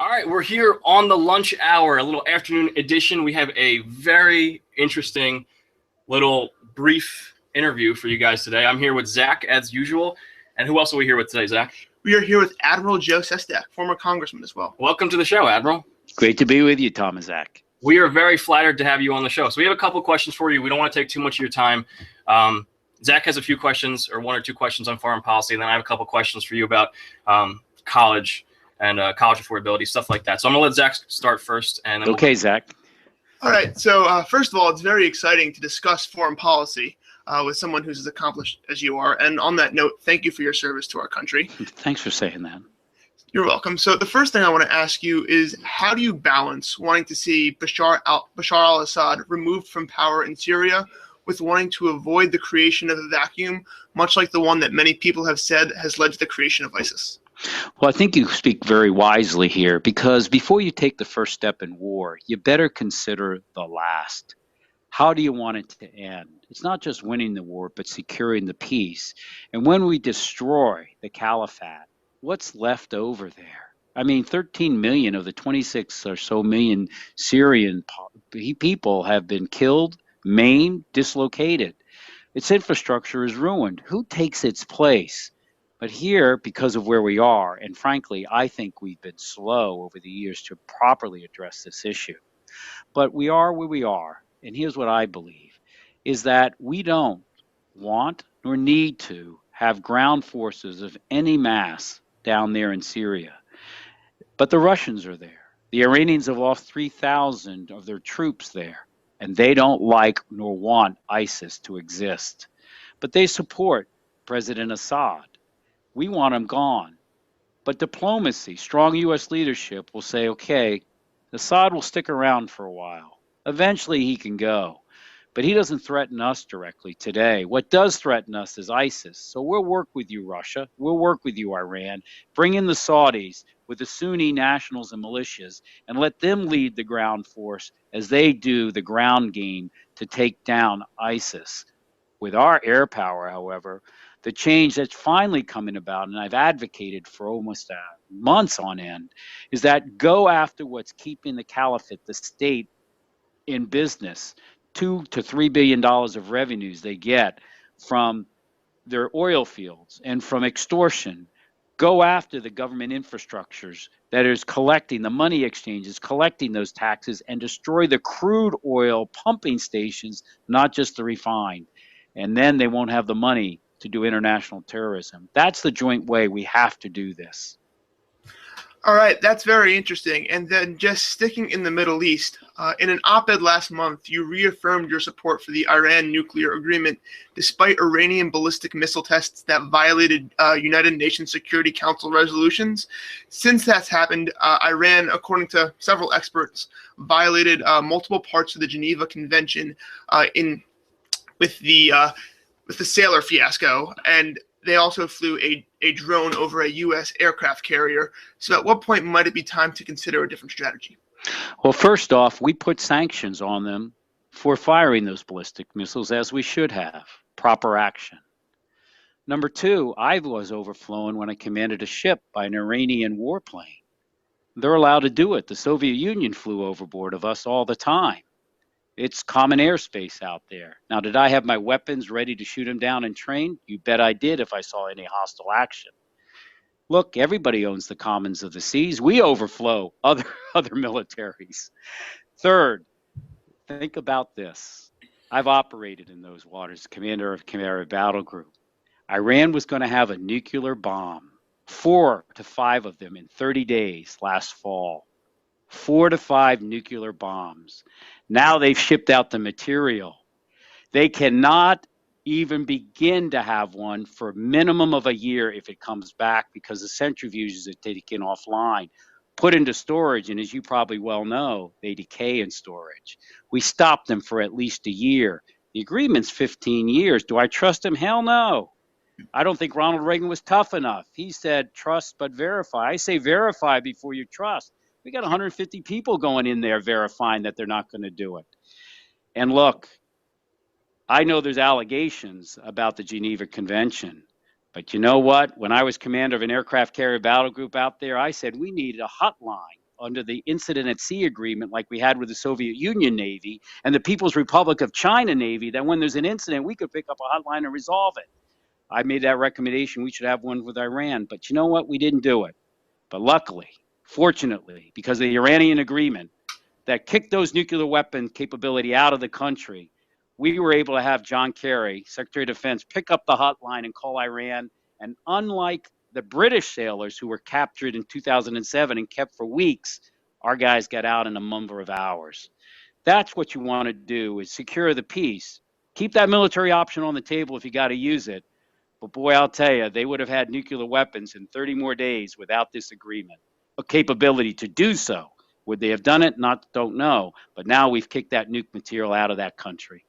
All right, we're here on the lunch hour, a little afternoon edition. We have a very interesting little brief interview for you guys today. I'm here with Zach, as usual. And who else are we here with today, Zach? We are here with Admiral Joe Sestak, former Congressman as well. Welcome to the show, Admiral. Great to be with you, Tom and Zach. We are very flattered to have you on the show. So we have a couple questions for you. We don't want to take too much of your time. Zach has a few questions, or one or two questions on foreign policy, and then I have a couple questions for you about college and college affordability, stuff like that. So I'm going to let Zach start first. And then Okay, Zach. All right. So first of all, it's very exciting to discuss foreign policy with someone who's as accomplished as you are. And on that note, thank you for your service to our country. Thanks for saying that. You're welcome. So the first thing I want to ask you is, how do you balance wanting to see Bashar al-Assad removed from power in Syria with wanting to avoid the creation of a vacuum, much like the one that many people have said has led to the creation of ISIS? Well, I think you speak very wisely here, because before you take the first step in war, you better consider the last. How do you want it to end? It's not just winning the war, but securing the peace. And when we destroy the caliphate, what's left over there? I mean, 13 million of the 26 or so million Syrian people have been killed, maimed, dislocated. Its infrastructure is ruined. Who takes its place? But here, because of where we are, and frankly, I think we've been slow over the years to properly address this issue. But we are where we are, and here's what I believe, is that we don't want nor need to have ground forces of any mass down there in Syria. But the Russians are there. The Iranians have lost 3,000 of their troops there, and they don't like nor want ISIS to exist. But they support President Assad. We want him gone. But diplomacy, strong U.S. leadership will say, okay, Assad will stick around for a while. Eventually he can go. But he doesn't threaten us directly today. What does threaten us is ISIS. So we'll work with you, Russia. We'll work with you, Iran. Bring in the Saudis with the Sunni nationals and militias and let them lead the ground force as they do the ground game to take down ISIS. With our air power, however, the change that's finally coming about, and I've advocated for almost months on end, is that go after what's keeping the caliphate, the state, in business. $2 to $3 billion of revenues they get from their oil fields and from extortion. Go after the government infrastructures that is collecting, the money exchanges, collecting those taxes, and destroy the crude oil pumping stations, not just the refined. And then they won't have the money to do international terrorism. That's the joint way we have to do this. All right, that's very interesting. And then just sticking in the Middle East, in an op-ed last month, you reaffirmed your support for the Iran nuclear agreement, despite Iranian ballistic missile tests that violated United Nations Security Council resolutions. Since that's happened, Iran, according to several experts, violated multiple parts of the Geneva Convention with the sailor fiasco, and they also flew a drone over a U.S. aircraft carrier. So at what point might it be time to consider a different strategy? Well, first off, we put sanctions on them for firing those ballistic missiles, as we should have. Proper action. Number two, I was overflown when I commanded a ship by an Iranian warplane. They're allowed to do it. The Soviet Union flew overboard of us all the time. It's common airspace out there. Now, did I have my weapons ready to shoot them down and train? You bet I did if I saw any hostile action. Look, everybody owns the commons of the seas. We overflow other militaries. Third, think about this. I've operated in those waters, commander of battle group. Iran was going to have a nuclear bomb, 4 to 5 of them in 30 days last fall. 4 to 5 nuclear bombs. Now they've shipped out the material. They cannot even begin to have one for a minimum of a year if it comes back, because the centrifuges are taken offline, put into storage, and as you probably well know, they decay in storage. We stopped them for at least a year. The agreement's 15 years. Do I trust him? Hell no. I don't think Ronald Reagan was tough enough. He said, trust but verify. I say verify before you trust. We got 150 people going in there verifying that they're not going to do it. And look, I know there's allegations about the Geneva Convention, but you know what? When I was commander of an aircraft carrier battle group out there, I said we needed a hotline under the Incident at Sea Agreement like we had with the Soviet Union Navy and the People's Republic of China Navy, that when there's an incident, we could pick up a hotline and resolve it. I made that recommendation. We should have one with Iran. But you know what? We didn't do it. But luckily, fortunately, because of the Iranian agreement that kicked those nuclear weapon capability out of the country, we were able to have John Kerry, Secretary of Defense, pick up the hotline and call Iran. And unlike the British sailors who were captured in 2007 and kept for weeks, our guys got out in a number of hours. That's what you want to do, is secure the peace. Keep that military option on the table if you got to use it. But boy, I'll tell you, they would have had nuclear weapons in 30 more days without this agreement, a capability to do so. Would they have done it? Don't know. But now we've kicked that nuke material out of that country.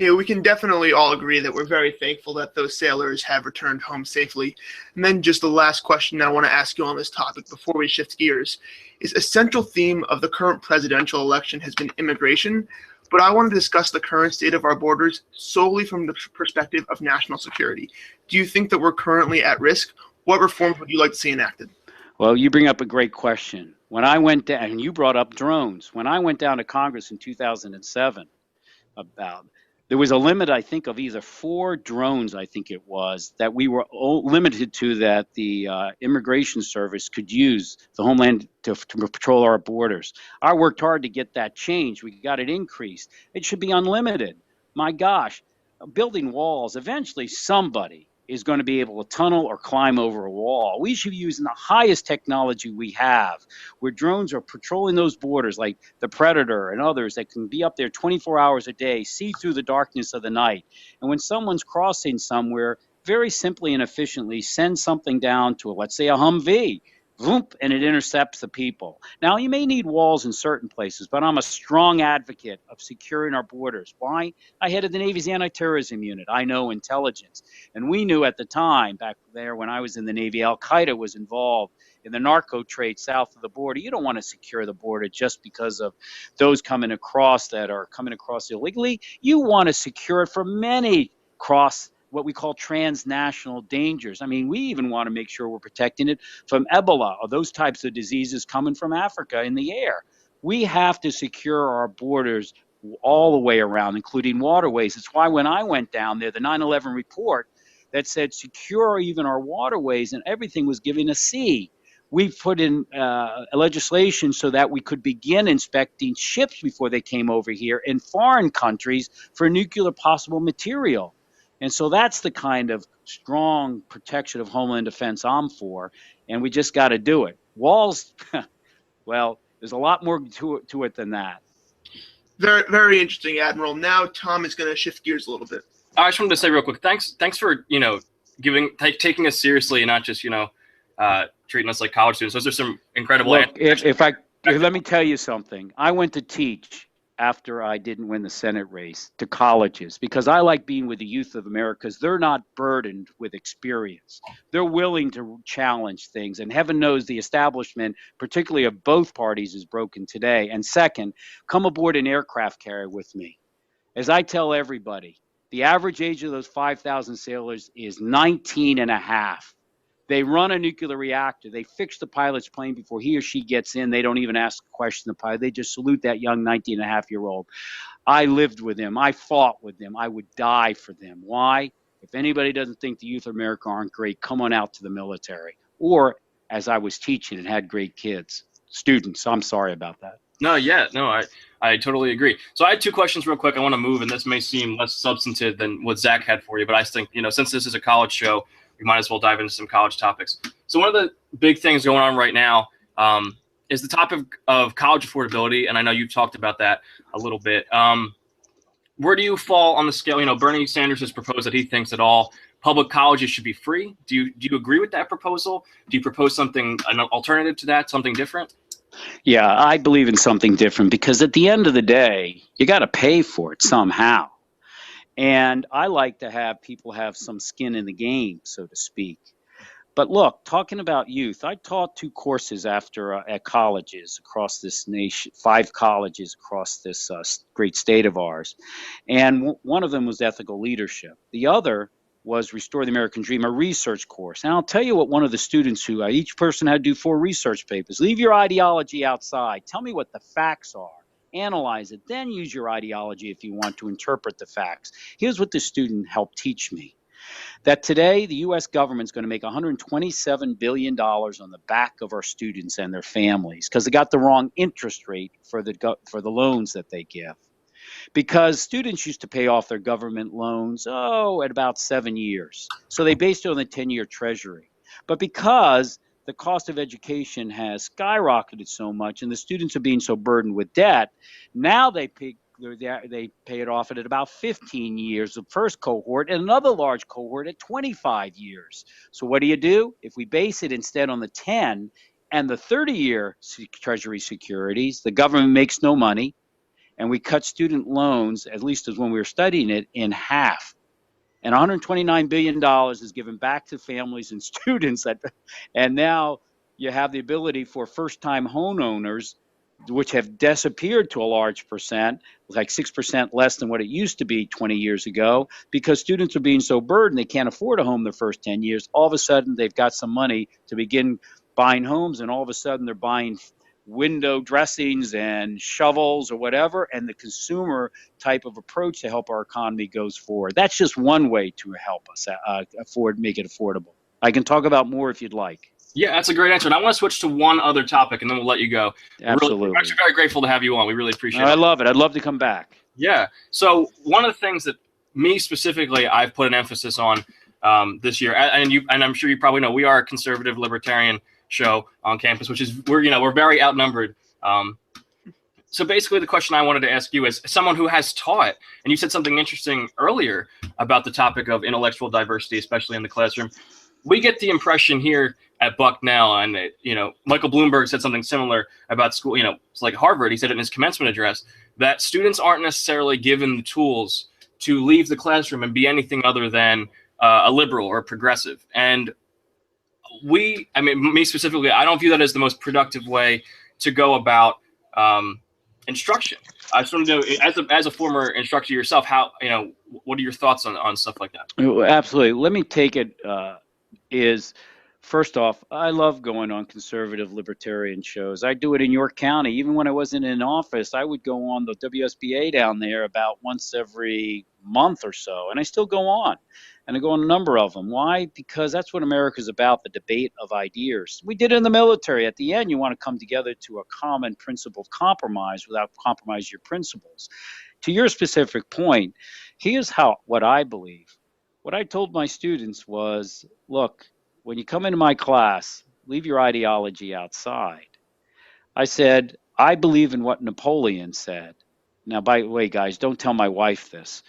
Yeah, we can definitely all agree that we're very thankful that those sailors have returned home safely. And then just the last question I want to ask you on this topic before we shift gears is a central theme of the current presidential election has been immigration. But I want to discuss the current state of our borders solely from the perspective of national security. Do you think that we're currently at risk? What reforms would you like to see enacted? Well, you bring up a great question. When I went down, and you brought up drones, when I went down to Congress in 2007, there was a limit, I think, of either 4 drones, I think it was, that we were limited to, that the Immigration Service could use, the Homeland, to patrol our borders. I worked hard to get that changed. We got it increased. It should be unlimited. My gosh, building walls, eventually somebody is going to be able to tunnel or climb over a wall. We should be using the highest technology we have, where drones are patrolling those borders like the Predator and others that can be up there 24 hours a day, see through the darkness of the night. And when someone's crossing somewhere, very simply and efficiently send something down to, let's say, a Humvee, whoop, and it intercepts the people. Now, you may need walls in certain places, but I'm a strong advocate of securing our borders. Why? I headed the Navy's anti-terrorism unit. I know intelligence. And we knew at the time, back there when I was in the Navy, Al-Qaeda was involved in the narco trade south of the border. You don't want to secure the border just because of those coming across that are coming across illegally. You want to secure it for many cross what we call transnational dangers. I mean, we even want to make sure we're protecting it from Ebola or those types of diseases coming from Africa in the air. We have to secure our borders all the way around, including waterways. It's why when I went down there, the 9/11 report that said secure even our waterways and everything was giving a C. We put in legislation so that we could begin inspecting ships before they came over here in foreign countries for nuclear possible material. And so that's the kind of strong protection of Homeland Defense I'm for, and we just got to do it. Walls, well, there's a lot more to it than that. Very, very interesting, Admiral. Now Tom is going to shift gears a little bit. I just wanted to say real quick, thanks for taking us seriously and not just treating us like college students. Those are some incredible. Look, let me tell you something. I went to teach after I didn't win the Senate race to colleges because I like being with the youth of America because they're not burdened with experience. They're willing to challenge things, and heaven knows the establishment, particularly of both parties, is broken today. And second, come aboard an aircraft carrier with me. As I tell everybody, the average age of those 5,000 sailors is 19 and a half. They run a nuclear reactor. They fix the pilot's plane before he or she gets in. They don't even ask a question to the pilot. They just salute that young 19-and-a-half-year-old. I lived with them. I fought with them. I would die for them. Why? If anybody doesn't think the youth of America aren't great, come on out to the military. Or, as I was teaching and had great kids, students. I'm sorry about that. I totally agree. So I had 2 questions real quick. I want to move, and this may seem less substantive than what Zach had for you, but I think, since this is a college show, we might as well dive into some college topics. So one of the big things going on right now is the topic of college affordability, and I know you've talked about that a little bit. Where do you fall on the scale? Bernie Sanders has proposed that he thinks that all public colleges should be free. Do you agree with that proposal? Do you propose an alternative to that, something different? Yeah, I believe in something different because at the end of the day, you got to pay for it somehow. And I like to have people have some skin in the game, so to speak. But look, talking about youth, I taught 2 courses at colleges across this nation, 5 colleges across this great state of ours. And one of them was ethical leadership. The other was Restore the American Dream, a research course. And I'll tell you what one of the students who, each person had to do 4 research papers. Leave your ideology outside. Tell me what the facts are. Analyze it. Then use your ideology if you want to interpret the facts. Here's what the student helped teach me. That today the U.S. government's going to make $127 billion on the back of our students and their families because they got the wrong interest rate for the loans that they give. Because students used to pay off their government loans, at about 7 years. So they based it on the 10-year treasury. But because the cost of education has skyrocketed so much and the students are being so burdened with debt, now they pay it off at about 15 years, the first cohort, and another large cohort at 25 years. So what do? If we base it instead on the 10 and the 30-year treasury securities, the government makes no money, and we cut student loans, at least as when we were studying it, in half. And $129 billion is given back to families and students. And now you have the ability for first-time homeowners, which have disappeared to a large percent, like 6% less than what it used to be 20 years ago, because students are being so burdened they can't afford a home the first 10 years. All of a sudden, they've got some money to begin buying homes, and all of a sudden they're buying window dressings and shovels or whatever, and the consumer type of approach to help our economy goes forward. That's just one way to help us make it affordable. I can talk about more if you'd like. Yeah, that's a great answer. And I want to switch to one other topic, and then we'll let you go. Absolutely. We're actually very grateful to have you on. We really appreciate it. I love it. I'd love to come back. Yeah. So one of the things that me specifically, I've put an emphasis on this year, and I'm sure you probably know, we are a conservative libertarian show on campus, which is we're very outnumbered. So basically, the question I wanted to ask you is, someone who has taught, and you said something interesting earlier about the topic of intellectual diversity, especially in the classroom. We get the impression here at Bucknell, and Michael Bloomberg said something similar about school. It's like Harvard. He said it in his commencement address that students aren't necessarily given the tools to leave the classroom and be anything other than a liberal or a progressive. And me specifically, I don't view that as the most productive way to go about instruction. I just want to know, as a former instructor yourself, what are your thoughts on stuff like that? Absolutely. Let me take it. First off, I love going on conservative libertarian shows. I do it in York County. Even when I wasn't in office, I would go on the WSBA down there about once every month or so, and I still go on. And I go on a number of them. Why? Because that's what America's about, the debate of ideas. We did it in the military. At the end, you want to come together to a common principled compromise without compromising your principles. To your specific point, here's what I believe. What I told my students was, look, when you come into my class, leave your ideology outside. I said, I believe in what Napoleon said. Now, by the way, guys, don't tell my wife this.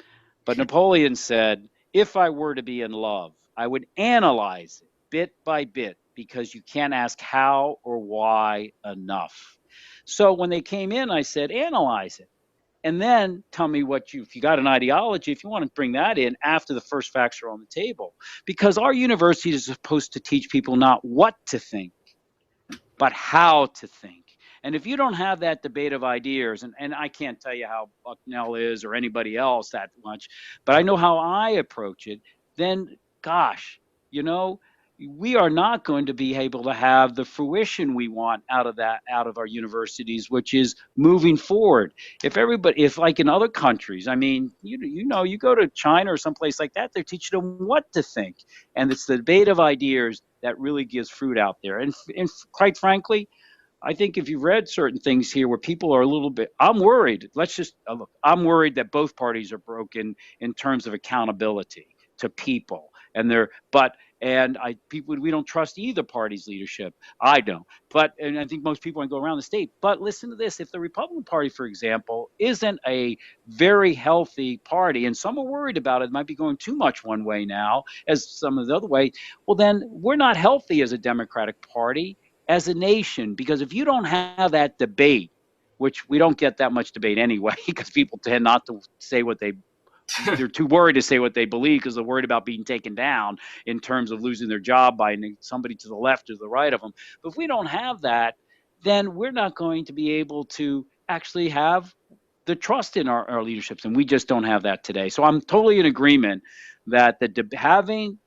But Napoleon said, if I were to be in love, I would analyze it bit by bit, because you can't ask how or why enough. So when they came in, I said, analyze it. And then tell me if you got an ideology, if you want to bring that in after the first facts are on the table. Because our university is supposed to teach people not what to think, but how to think. And if you don't have that debate of ideas, and I can't tell you how Bucknell is or anybody else that much, but I know how I approach it, then gosh, we are not going to be able to have the fruition we want out of our universities, which is moving forward. If like in other countries, you go to China or someplace like that, they're teaching them what to think. And it's the debate of ideas that really gives fruit out there. And quite frankly, I think if you've read certain things here where people are a little bit, I'm worried. I'm worried that both parties are broken in terms of accountability to people. We don't trust either party's leadership. I don't. And I think most people want to go around the state. But listen to this. If the Republican Party, for example, isn't a very healthy party, and some are worried about it might be going too much one way now as some of the other way, well, then we're not healthy as a Democratic Party, as a nation, because if you don't have that debate, which we don't get that much debate anyway, because people tend not to say they're too worried to say what they believe because they're worried about being taken down in terms of losing their job by somebody to the left or to the right of them. But if we don't have that, then we're not going to be able to actually have the trust in our leaderships, and we just don't have that today. So I'm totally in agreement that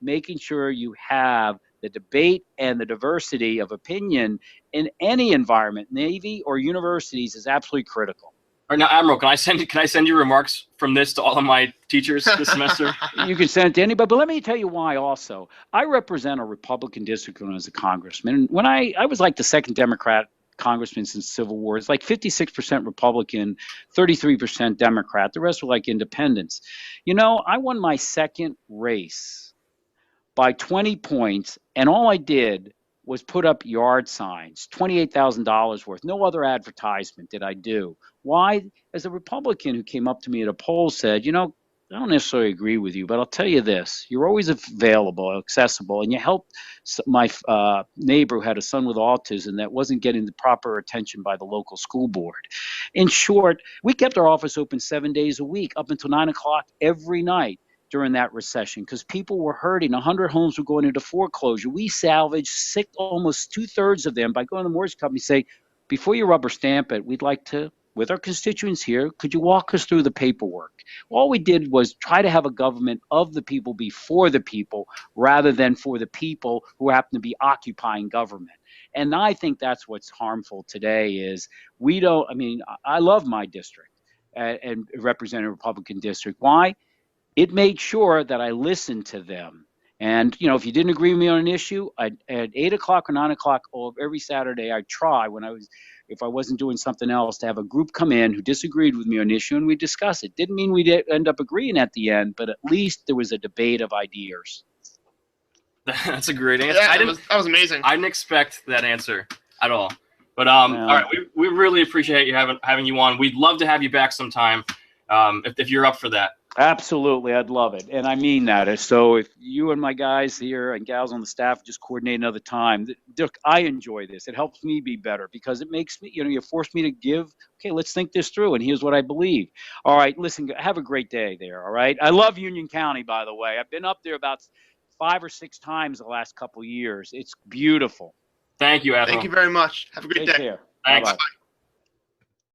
making sure you have the debate and the diversity of opinion in any environment, Navy or universities, is absolutely critical. All right, now, Admiral, can I send you remarks from this to all of my teachers this semester? You can send it to anybody, but let me tell you why also. I represent a Republican district when I was a congressman. When I was like the second Democrat congressman since Civil War. It's like 56% Republican, 33% Democrat. The rest were like independents. You know, I won my second race by 20 points, and all I did was put up yard signs, $28,000 worth. No other advertisement did I do. Why? As a Republican who came up to me at a poll said, you know, I don't necessarily agree with you, but I'll tell you this. You're always available, accessible, and you helped my neighbor who had a son with autism that wasn't getting the proper attention by the local school board. In short, we kept our office open 7 days a week up until 9 o'clock every night during that recession because people were hurting. 100 homes were going into foreclosure. We salvaged almost 2/3 of them by going to the mortgage company and say, before you rubber stamp it, we'd like to, with our constituents here, could you walk us through the paperwork? All we did was try to have a government of the people be for the people rather than for the people who happen to be occupying government. And I think that's what's harmful today is we don't, I mean, I love my district and represent a Republican district. Why? It made sure that I listened to them. And, you know, if you didn't agree with me on an issue, at 8 o'clock or 9 o'clock every Saturday, I'd try if I wasn't doing something else, to have a group come in who disagreed with me on an issue and we discuss it. Didn't mean we'd end up agreeing at the end, but at least there was a debate of ideas. That's a great answer. Yeah, that was amazing. I didn't expect that answer at all. But all right, we really appreciate you having you on. We'd love to have you back sometime if you're up for that. Absolutely, I'd love it, and I mean that. So if you and my guys here and gals on the staff just coordinate another time, look, I enjoy this. It helps me be better because it makes me, you know, you force me to give. Okay, let's think this through, and here's what I believe. All right, listen, have a great day there. All right, I love Union County, by the way. I've been up there about 5 or 6 times the last couple of years. It's beautiful. Thank you, Admiral. Thank you very much. Have a great day. Take care. Thanks. Bye-bye.